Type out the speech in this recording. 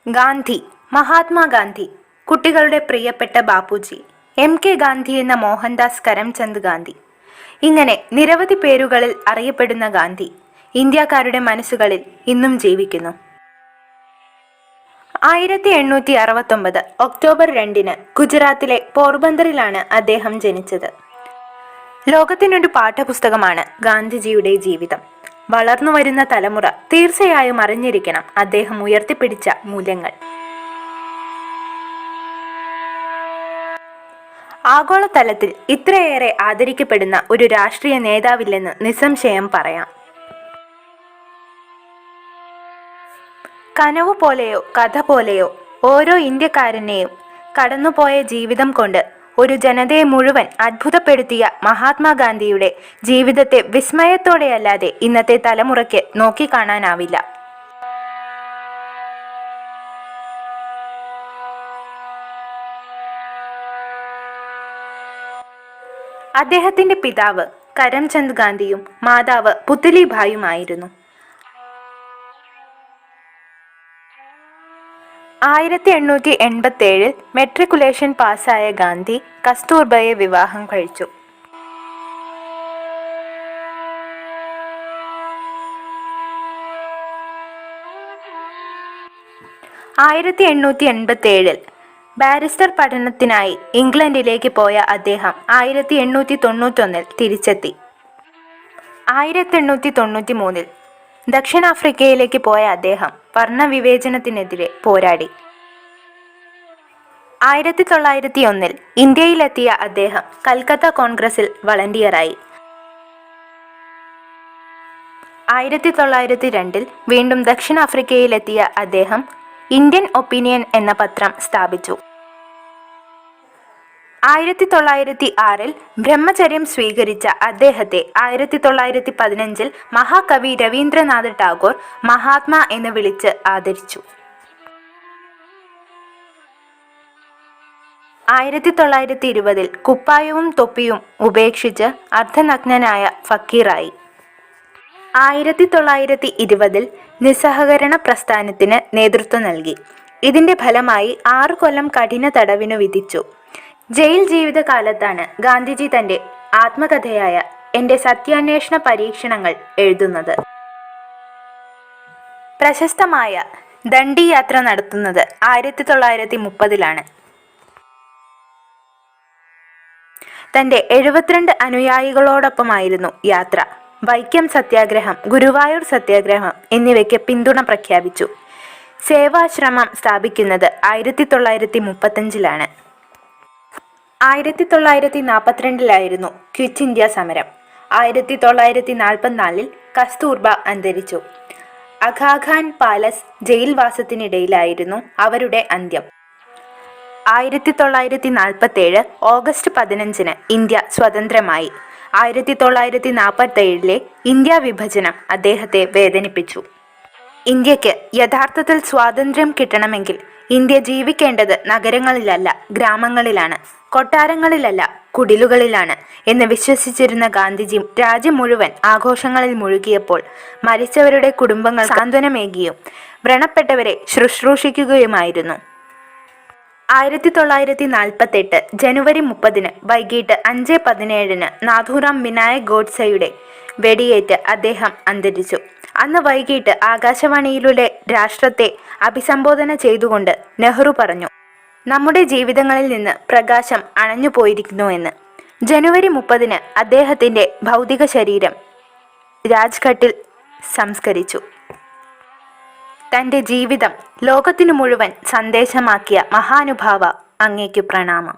ഗാന്ധി, മഹാത്മാ ഗാന്ധി, കുട്ടികളുടെ പ്രിയപ്പെട്ട ബാപ്പുജി, MK ഗാന്ധി എന്ന മോഹൻദാസ് കരംചന്ദ് ഗാന്ധി, ഇങ്ങനെ നിരവധി പേരുകളിൽ അറിയപ്പെടുന്ന ഗാന്ധി ഇന്ത്യക്കാരുടെ മനസ്സുകളിൽ ഇന്നും ജീവിക്കുന്നു. 1869 ഒക്ടോബർ 2 ഗുജറാത്തിലെ പോർബന്തറിലാണ് അദ്ദേഹം ജനിച്ചത്. ലോകത്തിനൊരു പാഠപുസ്തകമാണ് ഗാന്ധിജിയുടെ ജീവിതം. വളർന്നു വരുന്ന തലമുറ തീർച്ചയായും അറിഞ്ഞിരിക്കണം അദ്ദേഹം ഉയർത്തിപ്പിടിച്ച മൂല്യങ്ങൾ. ആഗോളതലത്തിൽ ഇത്രയേറെ ആദരിക്കപ്പെടുന്ന ഒരു രാഷ്ട്രീയ നേതാവില്ലെന്ന് നിസ്സംശയം പറയാം. കനവു പോലെയോ കഥ പോലെയോ ഓരോ ഇന്ത്യക്കാരനെയും കടന്നുപോയ ജീവിതം കൊണ്ട് ഒരു ജനതയെ മുഴുവൻ അത്ഭുതപ്പെടുത്തിയ മഹാത്മാഗാന്ധിയുടെ ജീവിതത്തെ വിസ്മയത്തോടെയല്ലാതെ ഇന്നത്തെ തലമുറയ്ക്ക് നോക്കിക്കാണാനാവില്ല. അദ്ദേഹത്തിന്റെ പിതാവ് കരംചന്ദ് ഗാന്ധിയും മാതാവ് പുത്ലിഭായുമായിരുന്നു. 1887 മെട്രിക്കുലേഷൻ പാസ്സായ ഗാന്ധി കസ്തൂർബയെ വിവാഹം കഴിച്ചു. 1887 ബാരിസ്റ്റർ പഠനത്തിനായി ഇംഗ്ലണ്ടിലേക്ക് പോയ അദ്ദേഹം 1891 തിരിച്ചെത്തി. 1893 ദക്ഷിണാഫ്രിക്കയിലേക്ക് പോയ അദ്ദേഹം വർണ്ണവിവേചനത്തിനെതിരെ പോരാടി. 1901 ഇന്ത്യയിലെത്തിയ അദ്ദേഹം കൽക്കത്ത കോൺഗ്രസിൽ വളണ്ടിയറായി. 1902 വീണ്ടും ദക്ഷിണാഫ്രിക്കയിലെത്തിയ അദ്ദേഹം ഇന്ത്യൻ ഒപ്പീനിയൻ എന്ന പത്രം സ്ഥാപിച്ചു. 1906 ബ്രഹ്മചര്യം സ്വീകരിച്ച അദ്ദേഹത്തെ 1915 മഹാകവി രവീന്ദ്രനാഥ ടാഗോർ മഹാത്മാ എന്ന് വിളിച്ച് ആദരിച്ചു. 1920 കുപ്പായവും തൊപ്പിയും ഉപേക്ഷിച്ച് അർദ്ധനഗ്നനായ ഫക്കീറായി. 1920 നിസ്സഹകരണ പ്രസ്ഥാനത്തിന് നേതൃത്വം നൽകി. ഇതിന്റെ ഫലമായി 6 കൊല്ലം കഠിന തടവിനു വിധിച്ചു. ജയിൽ ജീവിതകാലത്താണ് ഗാന്ധിജി തന്റെ ആത്മകഥയായ എന്റെ സത്യാന്വേഷണ പരീക്ഷണങ്ങൾ എഴുതുന്നത്. പ്രശസ്തമായ ദണ്ഡി യാത്ര നടത്തുന്നത് 1930 തന്റെ 72 അനുയായികളോടൊപ്പമായിരുന്നു യാത്ര. വൈക്കം സത്യാഗ്രഹം, ഗുരുവായൂർ സത്യാഗ്രഹം എന്നിവയ്ക്ക് പിന്തുണ പ്രഖ്യാപിച്ചു. സേവാശ്രമം സ്ഥാപിക്കുന്നത് 1935 1942 ക്വിറ്റ് ഇന്ത്യ സമരം. 1944 കസ്തൂർബ അന്തരിച്ചു. അഗാഖാൻ പാലസ് ജയിൽവാസത്തിനിടയിലായിരുന്നു അവരുടെ അന്ത്യം. 1947 ഓഗസ്റ്റ് 15 ഇന്ത്യ സ്വതന്ത്രമായി. 1947 ഇന്ത്യ വിഭജനം അദ്ദേഹത്തെ വേദനിപ്പിച്ചു. ഇന്ത്യക്ക് യഥാർത്ഥത്തിൽ സ്വാതന്ത്ര്യം കിട്ടണമെങ്കിൽ ഇന്ത്യ ജീവിക്കേണ്ടത് നഗരങ്ങളിലല്ല, ഗ്രാമങ്ങളിലാണ്, കൊട്ടാരങ്ങളിലല്ല, കുടിലുകളിലാണ് എന്ന് വിശ്വസിച്ചിരുന്ന ഗാന്ധിജി രാജ്യം മുഴുവൻ ആഘോഷങ്ങളിൽ മുഴുകിയപ്പോൾ മരിച്ചവരുടെ കുടുംബങ്ങൾ സാന്ത്വനമേകിയും വ്രണപ്പെട്ടവരെ ശുശ്രൂഷിക്കുകയുമായിരുന്നു. 1948 ജനുവരി 30 വൈകിട്ട് 5:17 നാഥുറാം വിനായക് ഗോഡ്സെയുടെ വെടിയേറ്റ് അദ്ദേഹം അന്തരിച്ചു. അന്ന് വൈകിട്ട് ആകാശവാണിയിലൂടെ രാഷ്ട്രത്തെ അഭിസംബോധന ചെയ്തുകൊണ്ട് നെഹ്റു പറഞ്ഞു, നമ്മുടെ ജീവിതങ്ങളിൽ നിന്ന് പ്രകാശം അണഞ്ഞുപോയിരിക്കുന്നുവെന്ന്. ജനുവരി 30 അദ്ദേഹത്തിന്റെ ഭൗതിക ശരീരം രാജ്ഘട്ടിൽ സംസ്കരിച്ചു. തന്റെ ജീവിതം ലോകത്തിനു മുഴുവൻ സന്ദേശമാക്കിയ മഹാനുഭാവ, അങ്ങേക്ക് പ്രണാമം.